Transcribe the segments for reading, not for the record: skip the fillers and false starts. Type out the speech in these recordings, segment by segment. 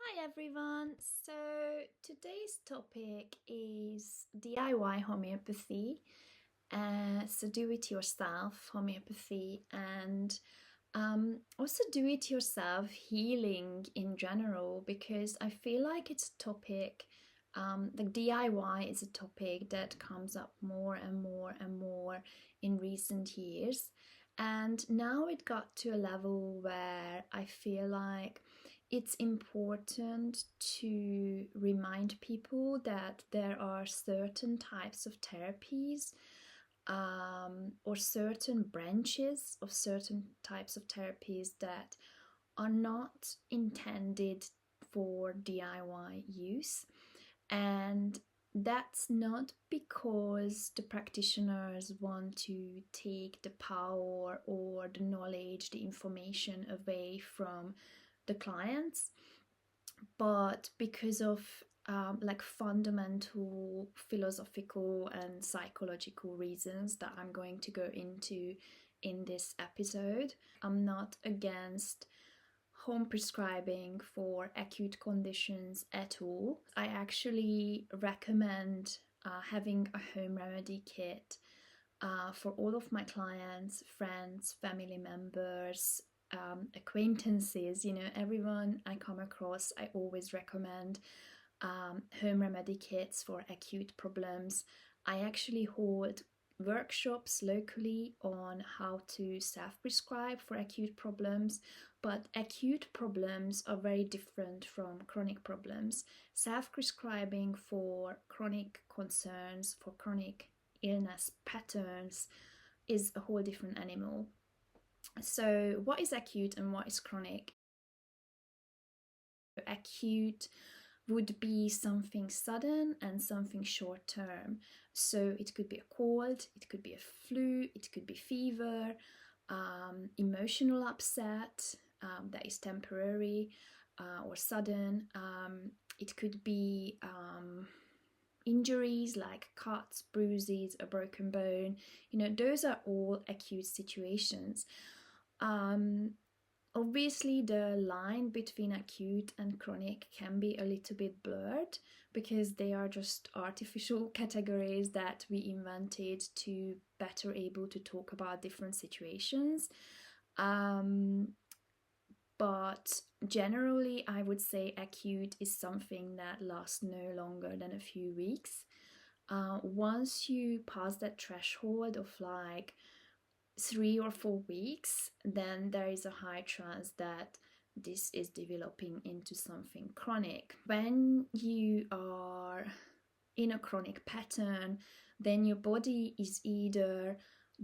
Hi everyone! So today's topic is DIY homeopathy, so do-it-yourself homeopathy, and also do-it-yourself healing in general, because I feel like it's a topic, like DIY is a topic that comes up more and more and more in recent years. And now it got to a level where I feel like it's important to remind people that there are certain types of therapies, or certain branches of certain types of therapies that are not intended for DIY use. And that's not because the practitioners want to take the power or the knowledge, the information away from the clients, but because of like fundamental philosophical and psychological reasons that I'm going to go into in this episode. I'm not against home prescribing for acute conditions at all. I actually recommend having a home remedy kit for all of my clients, friends, family members, acquaintances, everyone I come across. I always recommend home remedy kits for acute problems. I actually hold workshops locally on how to self-prescribe for acute problems, but acute problems are very different from chronic problems. Self-prescribing for chronic concerns, for chronic illness patterns, is a whole different animal. So what is acute and what is chronic? Acute would be something sudden and something short term. So it could be a cold, it could be a flu, it could be fever, emotional upset that is temporary or sudden. It could be injuries like cuts, bruises, a broken bone. Those are all acute situations. Obviously, the line between acute and chronic can be a little bit blurred because they are just artificial categories that we invented to better able to talk about different situations. But generally, I would say acute is something that lasts no longer than a few weeks. Once you pass that threshold of like 3 or 4 weeks, then there is a high chance that this is developing into something chronic. When you are in a chronic pattern, then your body is either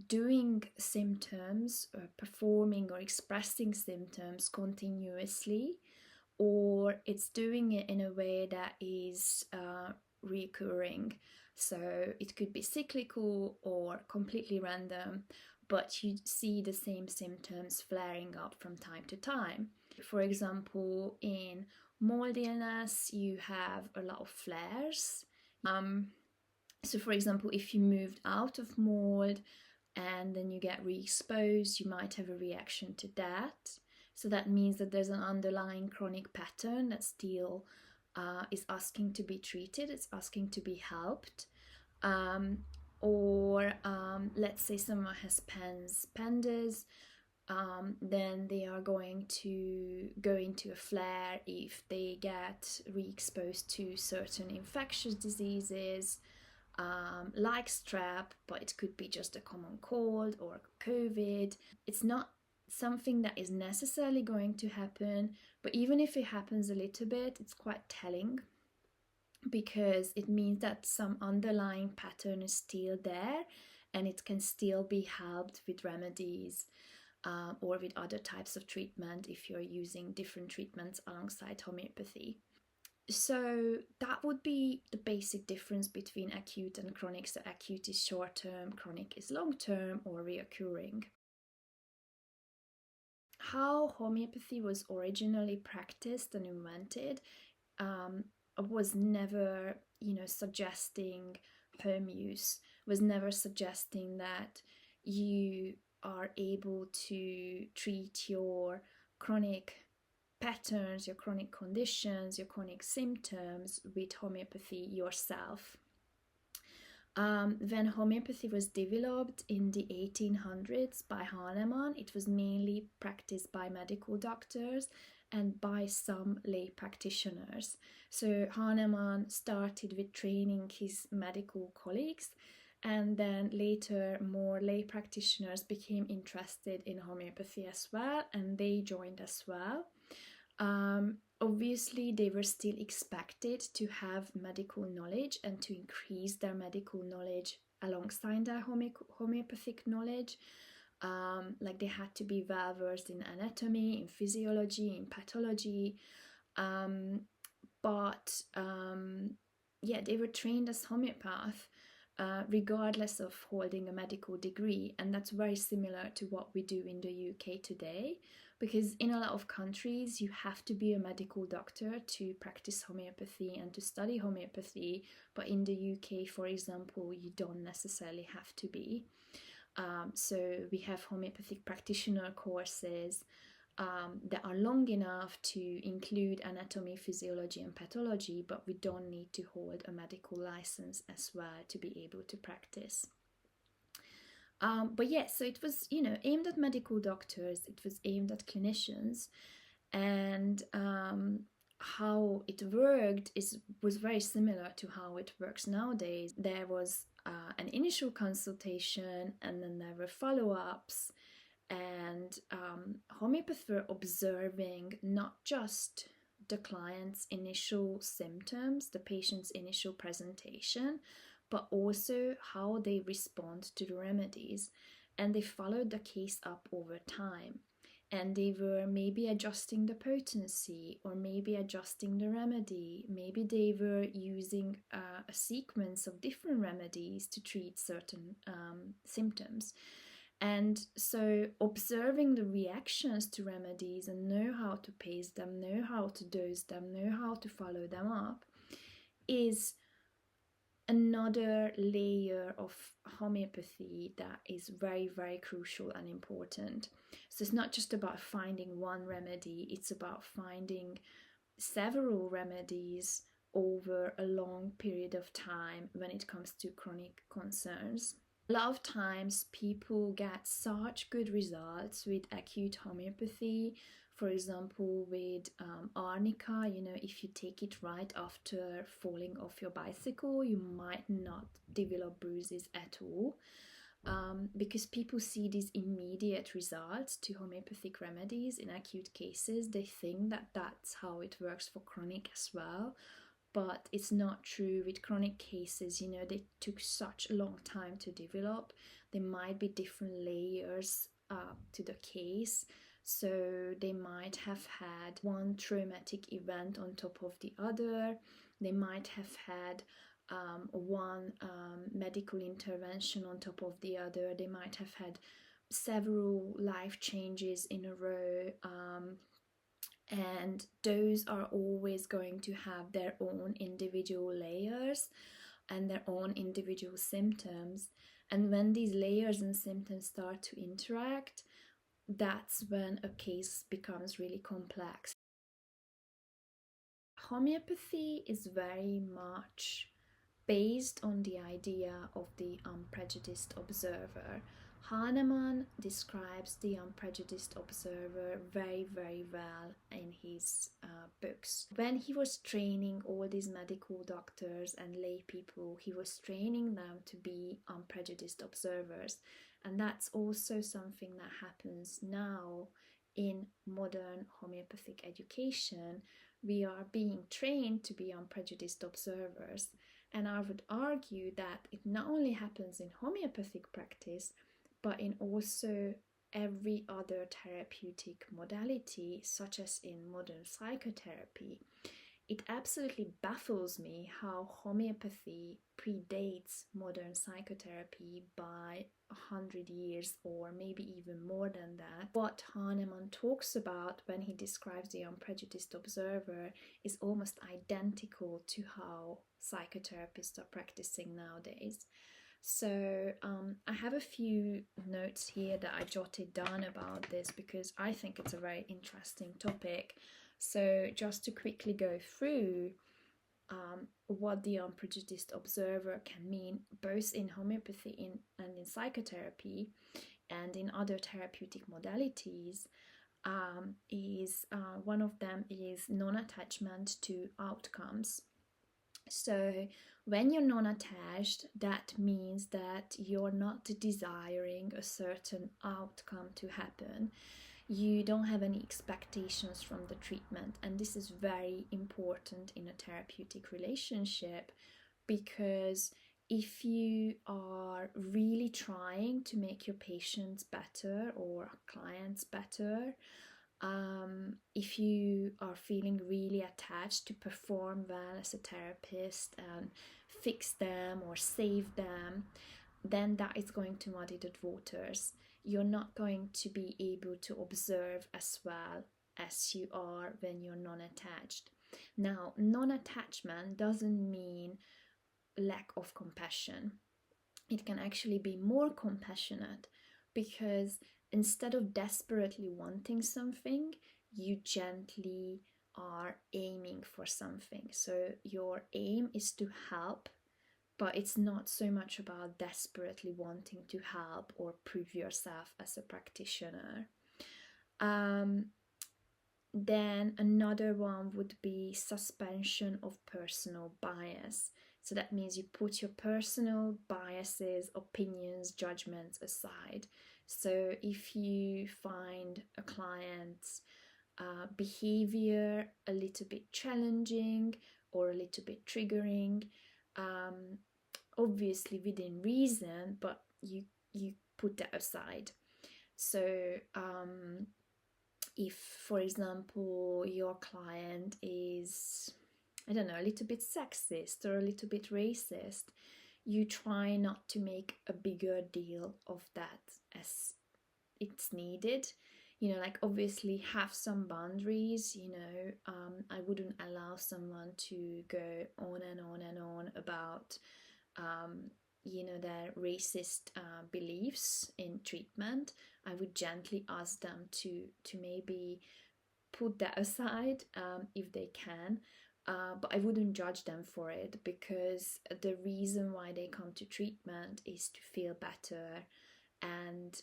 doing symptoms, or performing or expressing symptoms continuously, or it's doing it in a way that is recurring. So it could be cyclical or completely random, but you see the same symptoms flaring up from time to time. For example, in mold illness, you have a lot of flares. So for example, if you moved out of mold and then you get re-exposed, you might have a reaction to that. So that means that there's an underlying chronic pattern that still is asking to be treated, it's asking to be helped. Or let's say someone has pandas, then they are going to go into a flare if they get re-exposed to certain infectious diseases, like strep, but it could be just a common cold or COVID. It's not something that is necessarily going to happen, but even if it happens a little bit, it's quite telling, because it means that some underlying pattern is still there and it can still be helped with remedies, or with other types of treatment if you're using different treatments alongside homeopathy. So that would be the basic difference between acute and chronic. So acute is short term, chronic is long term or reoccurring. How homeopathy was originally practiced and invented was never, suggesting home use, was never suggesting that you are able to treat your chronic patterns, your chronic conditions, your chronic symptoms with homeopathy yourself. When homeopathy was developed in the 1800s by Hahnemann, it was mainly practiced by medical doctors and by some lay practitioners. So Hahnemann started with training his medical colleagues, and then later more lay practitioners became interested in homeopathy as well, and they joined as well. Obviously, they were still expected to have medical knowledge and to increase their medical knowledge alongside their homeopathic knowledge. Like they had to be well versed in anatomy, in physiology, in pathology. But they were trained as homeopath, regardless of holding a medical degree, and that's very similar to what we do in the UK today, because in a lot of countries you have to be a medical doctor to practice homeopathy and to study homeopathy, but in the UK, for example, you don't necessarily have to be. So we have homeopathic practitioner courses that are long enough to include anatomy, physiology, and pathology, but we don't need to hold a medical license as well to be able to practice. So it was, aimed at medical doctors, it was aimed at clinicians, and how it worked was very similar to how it works nowadays. There was an initial consultation, and then there were follow-ups, and homeopaths were observing not just the client's initial symptoms, the patient's initial presentation, but also how they respond to the remedies. And they followed the case up over time. And they were maybe adjusting the potency, or maybe adjusting the remedy. Maybe they were using a sequence of different remedies to treat certain symptoms. And so observing the reactions to remedies and know how to pace them, know how to dose them, know how to follow them up is another layer of homeopathy that is very, very crucial and important. So it's not just about finding one remedy, it's about finding several remedies over a long period of time when it comes to chronic concerns. A lot of times people get such good results with acute homeopathy. For example, with arnica, if you take it right after falling off your bicycle, you might not develop bruises at all, because people see these immediate results to homeopathic remedies in acute cases. They think that that's how it works for chronic as well, but it's not true. With chronic cases, they took such a long time to develop. There might be different layers to the case. So they might have had one traumatic event on top of the other. They might have had one medical intervention on top of the other. They might have had several life changes in a row. And those are always going to have their own individual layers and their own individual symptoms. And when these layers and symptoms start to interact, that's when a case becomes really complex. Homeopathy is very much based on the idea of the unprejudiced observer. Hahnemann describes the unprejudiced observer very, very well in his books. When he was training all these medical doctors and lay people, he was training them to be unprejudiced observers. And that's also something that happens now in modern homeopathic education. We are being trained to be unprejudiced observers. And I would argue that it not only happens in homeopathic practice, but in also every other therapeutic modality, such as in modern psychotherapy. It absolutely baffles me how homeopathy predates modern psychotherapy by 100 years, or maybe even more than that. What Hahnemann talks about when he describes the unprejudiced observer is almost identical to how psychotherapists are practicing nowadays. So I have a few notes here that I jotted down about this because I think it's a very interesting topic. So just to quickly go through what the unprejudiced observer can mean both in homeopathy and in psychotherapy and in other therapeutic modalities, is one of them is non-attachment to outcomes. So when you're non-attached, that means that you're not desiring a certain outcome to happen. You don't have any expectations from the treatment, and this is very important in a therapeutic relationship, because if you are really trying to make your patients better or clients better, if you are feeling really attached to perform well as a therapist and fix them or save them, then that is going to muddy the waters. You're not going to be able to observe as well as you are when you're non-attached. Now, non-attachment doesn't mean lack of compassion. It can actually be more compassionate, because instead of desperately wanting something, you gently are aiming for something. So your aim is to help, but it's not so much about desperately wanting to help or prove yourself as a practitioner. Then another one would be suspension of personal bias. So that means you put your personal biases, opinions, judgments aside. So if you find a client's behavior a little bit challenging or a little bit triggering, obviously within reason, but you put that aside. So if, for example, your client is, I don't know, a little bit sexist or a little bit racist, you try not to make a bigger deal of that as it's needed. You know, like obviously have some boundaries, you know. I wouldn't allow someone to go on and on and on about, you know, their racist beliefs in treatment. I would gently ask them to maybe put that aside if they can. But I wouldn't judge them for it, because the reason why they come to treatment is to feel better. And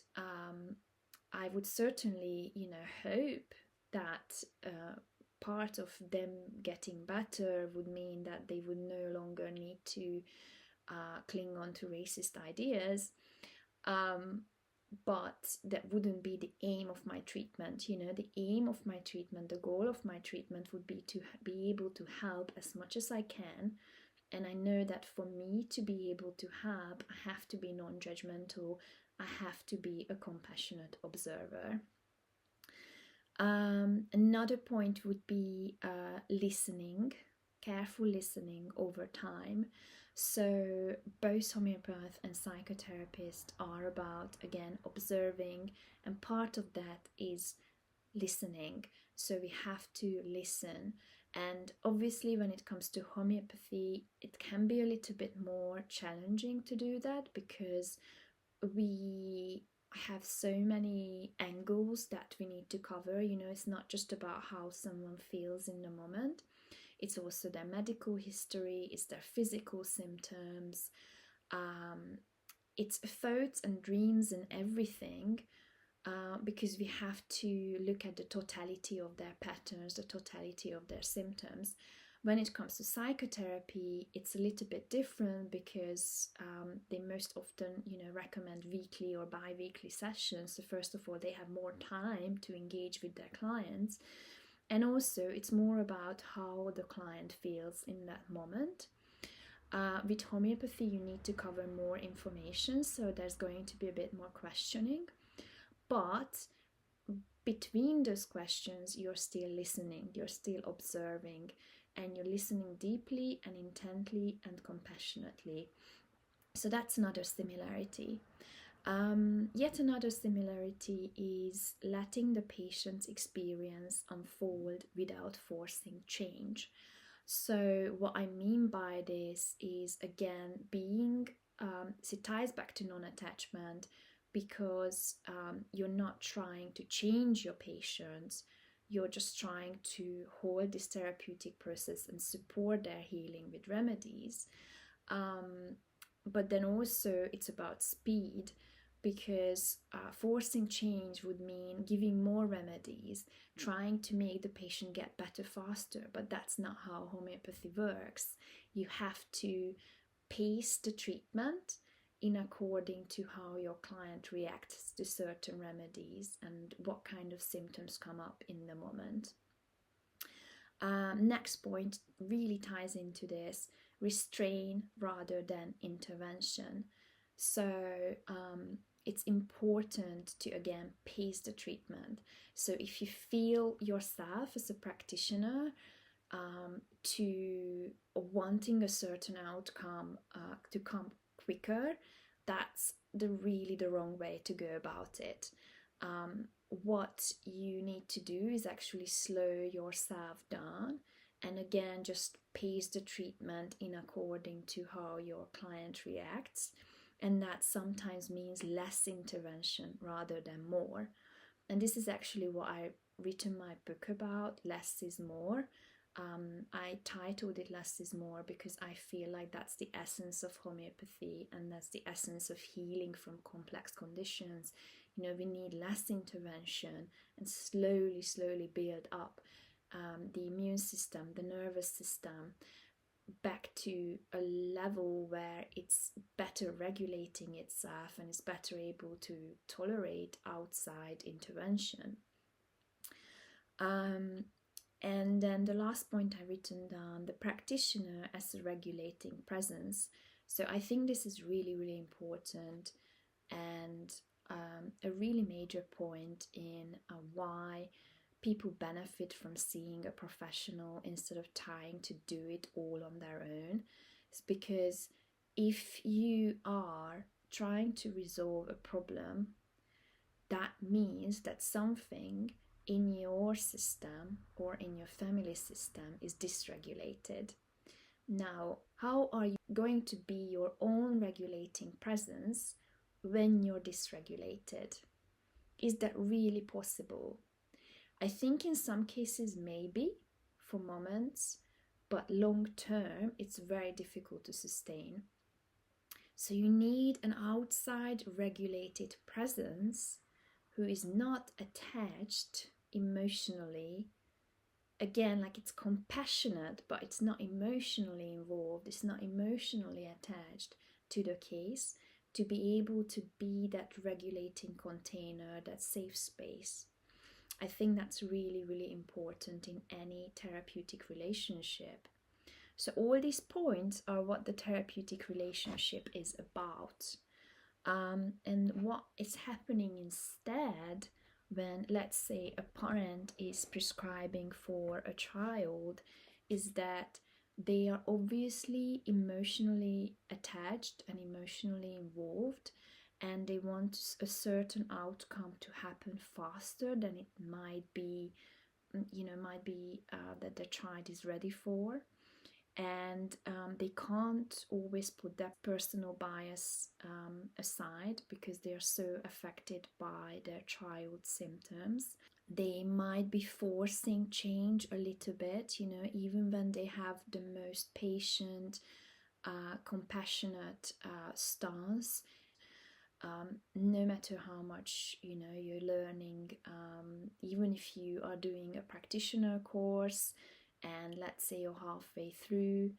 I would certainly, you know, hope that part of them getting better would mean that they would no longer need to cling on to racist ideas. But that wouldn't be the aim of my treatment. You know, the aim of my treatment, the goal of my treatment would be to be able to help as much as I can. And I know that for me to be able to help, I have to be non-judgmental. I have to be a compassionate observer. Another point would be listening, careful listening over time. So both homeopath and psychotherapist are about, again, observing, and part of that is listening. So we have to listen. And obviously when it comes to homeopathy, it can be a little bit more challenging to do that, because we have so many angles that we need to cover. You know, it's not just about how someone feels in the moment. It's also their medical history, it's their physical symptoms, it's thoughts and dreams and everything, because we have to look at the totality of their patterns, the totality of their symptoms. When it comes to psychotherapy, it's a little bit different, because they most often, you know, recommend weekly or bi-weekly sessions. So first of all, they have more time to engage with their clients. And also, it's more about how the client feels in that moment. With homeopathy, you need to cover more information, so there's going to be a bit more questioning. But between those questions, you're still listening, you're still observing, and you're listening deeply and intently and compassionately. So that's another similarity. Yet another similarity is letting the patient's experience unfold without forcing change. So what I mean by this is, again, being, it ties back to non-attachment, because you're not trying to change your patients, you're just trying to hold this therapeutic process and support their healing with remedies. But then also it's about speed, because forcing change would mean giving more remedies, trying to make the patient get better faster, but that's not how homeopathy works. You have to pace the treatment in according to how your client reacts to certain remedies and what kind of symptoms come up in the moment. Next point really ties into this: restrain rather than intervention. So it's important to, again, pace the treatment. So if you feel yourself as a practitioner to wanting a certain outcome to come quicker, that's really the wrong way to go about it. What you need to do is actually slow yourself down and, again, just pace the treatment in according to how your client reacts. And that sometimes means less intervention rather than more. And this is actually what I written my book about, Less is More. I titled it Less is More because I feel like that's the essence of homeopathy, and that's the essence of healing from complex conditions. You know, we need less intervention and slowly build up the immune system, the nervous system, back to a level where it's better regulating itself and is better able to tolerate outside intervention. And then the last point I written down, the practitioner as a regulating presence. So I think this is really important, and a really major point in why people benefit from seeing a professional instead of trying to do it all on their own. It's because if you are trying to resolve a problem, that means that something in your system or in your family system is dysregulated. Now, how are you going to be your own regulating presence when you're dysregulated? Is that really possible? I think in some cases maybe, for moments, but long term it's very difficult to sustain. So you need an outside regulated presence who is not attached emotionally. Again, like, it's compassionate, but it's not emotionally involved, it's not emotionally attached to the case, to be able to be that regulating container, that safe space. I think that's really important in any therapeutic relationship. So all these points are what the therapeutic relationship is about. And what is happening instead when, let's say, a parent is prescribing for a child is that they are obviously emotionally attached and emotionally involved, and they want a certain outcome to happen faster than it might be, that the child is ready for. And they can't always put that personal bias aside because they are so affected by their child's symptoms. They might be forcing change a little bit, even when they have the most patient, compassionate stance. No matter how much you're learning, even if you are doing a practitioner course and let's say you're halfway through,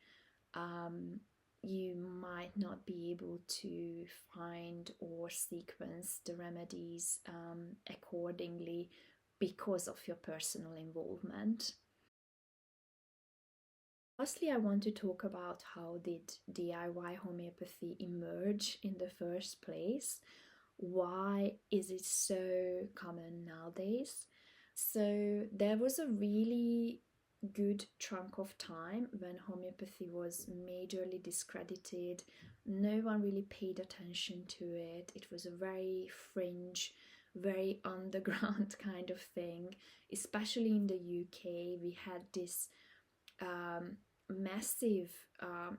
you might not be able to find or sequence the remedies accordingly because of your personal involvement. Lastly, I want to talk about how did DIY homeopathy emerge in the first place? Why is it so common nowadays? So there was a really good chunk of time when homeopathy was majorly discredited. No one really paid attention to it. It was a very fringe, very underground kind of thing. Especially in the UK, we had this massive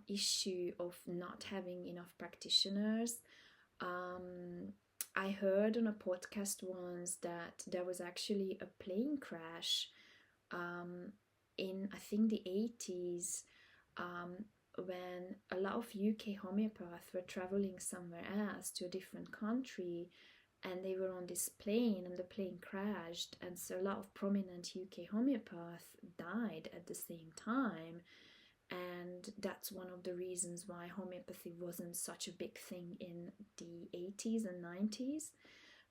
issue of not having enough practitioners. I heard on a podcast once that there was actually a plane crash in, I think, the 80s, when a lot of UK homeopaths were traveling somewhere else to a different country, and they were on this plane and the plane crashed, and so a lot of prominent UK homeopaths died at the same time. And that's one of the reasons why homeopathy wasn't such a big thing in the 80s and 90s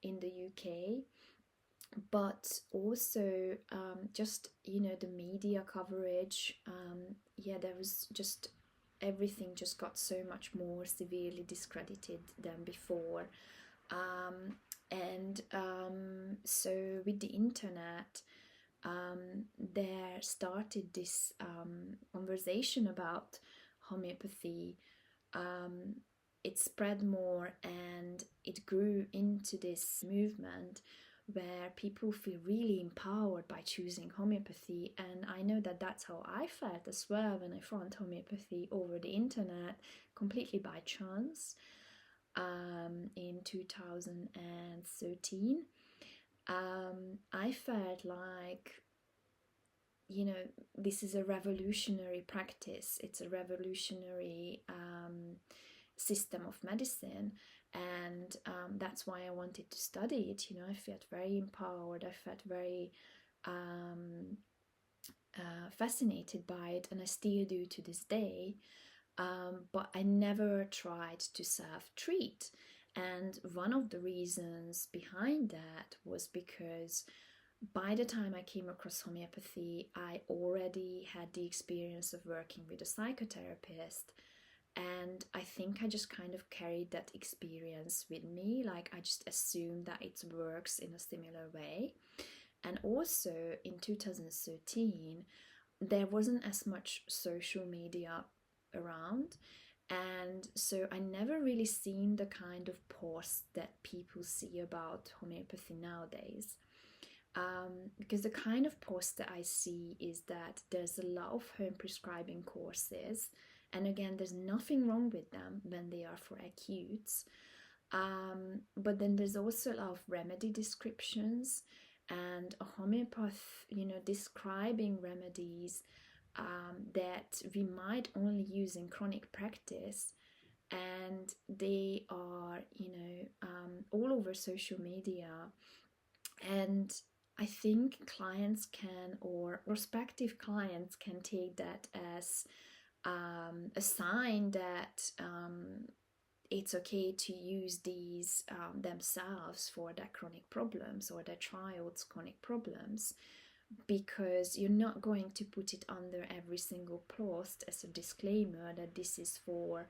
in the UK. But also just, the media coverage, there was just everything just got so much more severely discredited than before. So with the internet, there started this conversation about homeopathy. It spread more and it grew into this movement where people feel really empowered by choosing homeopathy. And I know that that's how I felt as well when I found homeopathy over the internet, completely by chance, in 2013. I felt like, this is a revolutionary practice. It's a revolutionary system of medicine, and that's why I wanted to study it. I felt very empowered. I felt very fascinated by it, and I still do to this day. But I never tried to self-treat. And one of the reasons behind that was because by the time I came across homeopathy, I already had the experience of working with a psychotherapist. And I think I just kind of carried that experience with me. Like, I just assumed that it works in a similar way. And also in 2013, there wasn't as much social media around. And so I never really seen the kind of posts that people see about homeopathy nowadays. Because the kind of posts that I see is that there's a lot of home prescribing courses. And again, there's nothing wrong with them when they are for acutes. But then there's also a lot of remedy descriptions and a homeopath, describing remedies that we might only use in chronic practice, and they are all over social media. And I think clients can, or prospective clients can, take that as a sign that it's okay to use these themselves for their chronic problems or their child's chronic problems, because you're not going to put it under every single post as a disclaimer that this is for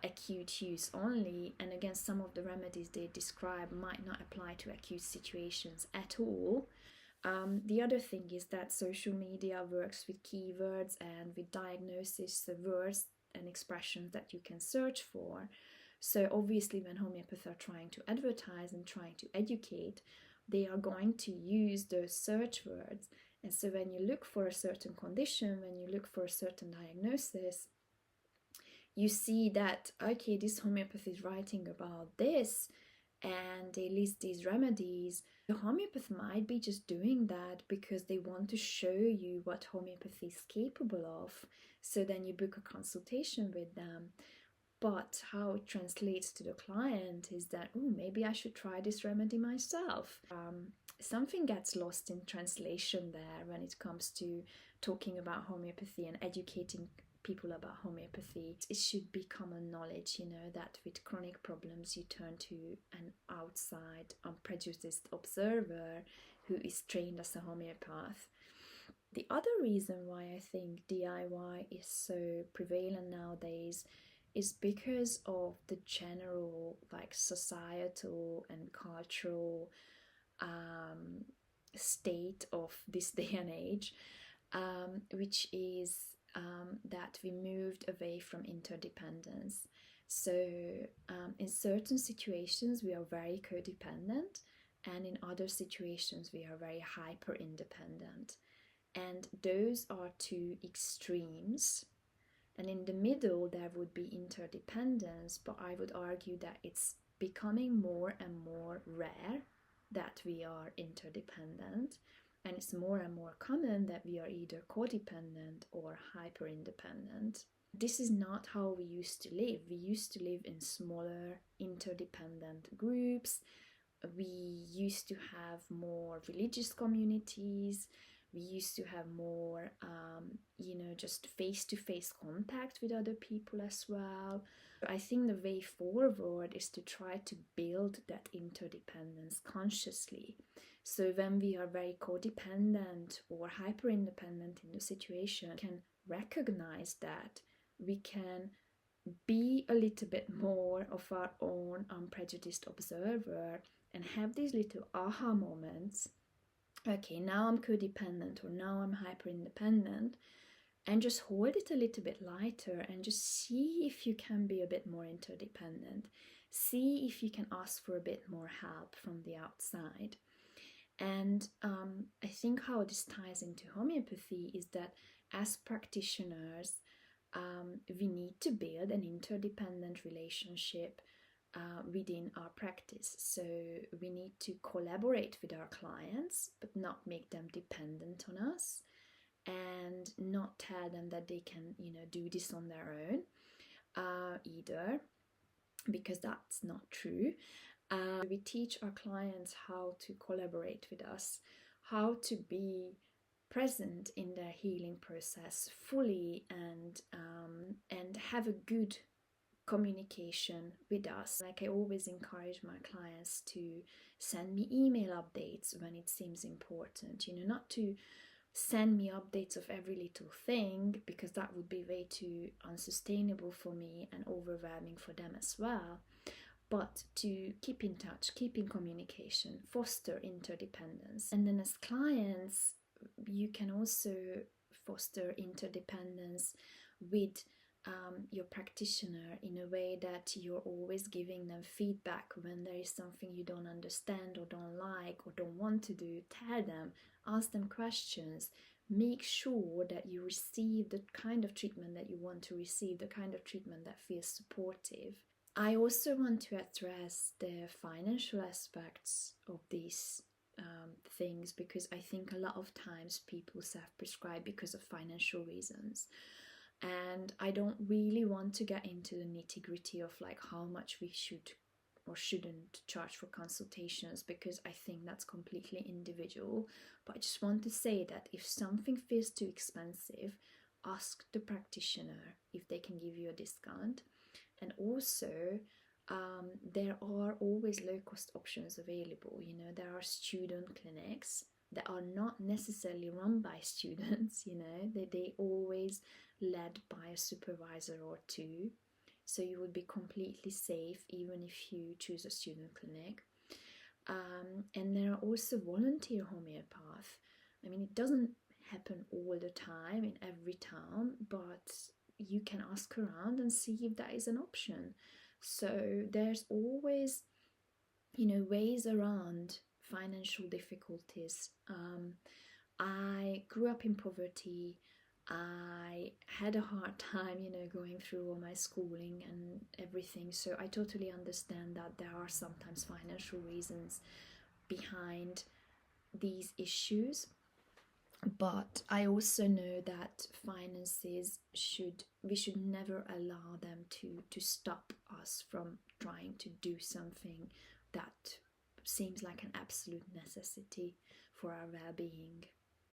acute use only. And again, some of the remedies they describe might not apply to acute situations at all. The other thing is that social media works with keywords and with diagnosis, the words and expressions that you can search for. So obviously when homeopaths are trying to advertise and trying to educate, they are going to use those search words. And so when you look for a certain condition, when you look for a certain diagnosis, you see that, okay, this homeopath is writing about this and they list these remedies. The homeopath might be just doing that because they want to show you what homeopathy is capable of. So then you book a consultation with them. But how it translates to the client is that, oh, maybe I should try this remedy myself. Something gets lost in translation there when it comes to talking about homeopathy and educating people about homeopathy. It should be common knowledge, that with chronic problems you turn to an outside, unprejudiced observer who is trained as a homeopath. The other reason why I think DIY is so prevalent nowadays is because of the general societal and cultural state of this day and age, which is that we moved away from interdependence. So in certain situations we are very codependent, and in other situations we are very hyper independent, and those are two extremes. And in the middle there would be interdependence, but I would argue that it's becoming more and more rare that we are interdependent. And it's more and more common that we are either codependent or hyper independent. This is not how we used to live. We used to live in smaller interdependent groups. We used to have more religious communities. We used to have more, just face-to-face contact with other people as well. I think the way forward is to try to build that interdependence consciously. So when we are very codependent or hyper-independent in the situation, we can recognize that we can be a little bit more of our own unprejudiced observer and have these little aha moments. Okay, now I'm codependent or now I'm hyper independent, and just hold it a little bit lighter and just see if you can be a bit more interdependent. See if you can ask for a bit more help from the outside. And I think how this ties into homeopathy is that as practitioners, we need to build an interdependent relationship within our practice. So we need to collaborate with our clients, but not make them dependent on us, and not tell them that they can, do this on their own either, because that's not true. We teach our clients how to collaborate with us, how to be present in their healing process fully, and have a good communication with us. Like, I always encourage my clients to send me email updates when it seems important, not to send me updates of every little thing, because that would be way too unsustainable for me and overwhelming for them as well, but to keep in touch, keep in communication, foster interdependence. And then as clients, you can also foster interdependence with your practitioner in a way that you're always giving them feedback when there is something you don't understand or don't like or don't want to do. Tell them, ask them questions, make sure that you receive the kind of treatment that you want to receive, the kind of treatment that feels supportive. I also want to address the financial aspects of these things, because I think a lot of times people self-prescribe because of financial reasons. And I don't really want to get into the nitty-gritty of like how much we should or shouldn't charge for consultations, because I think that's completely individual. But I just want to say that if something feels too expensive, ask the practitioner if they can give you a discount. And also, there are always low-cost options available. There are student clinics that are not necessarily run by students, they always led by a supervisor or two. So you would be completely safe even if you choose a student clinic. And there are also volunteer homeopaths. I mean, it doesn't happen all the time in every town, but you can ask around and see if that is an option. So there's always, ways around financial difficulties. I grew up in poverty. I had a hard time, going through all my schooling and everything. So I totally understand that there are sometimes financial reasons behind these issues. But I also know that we should never allow them to stop us from trying to do something that seems like an absolute necessity for our well-being.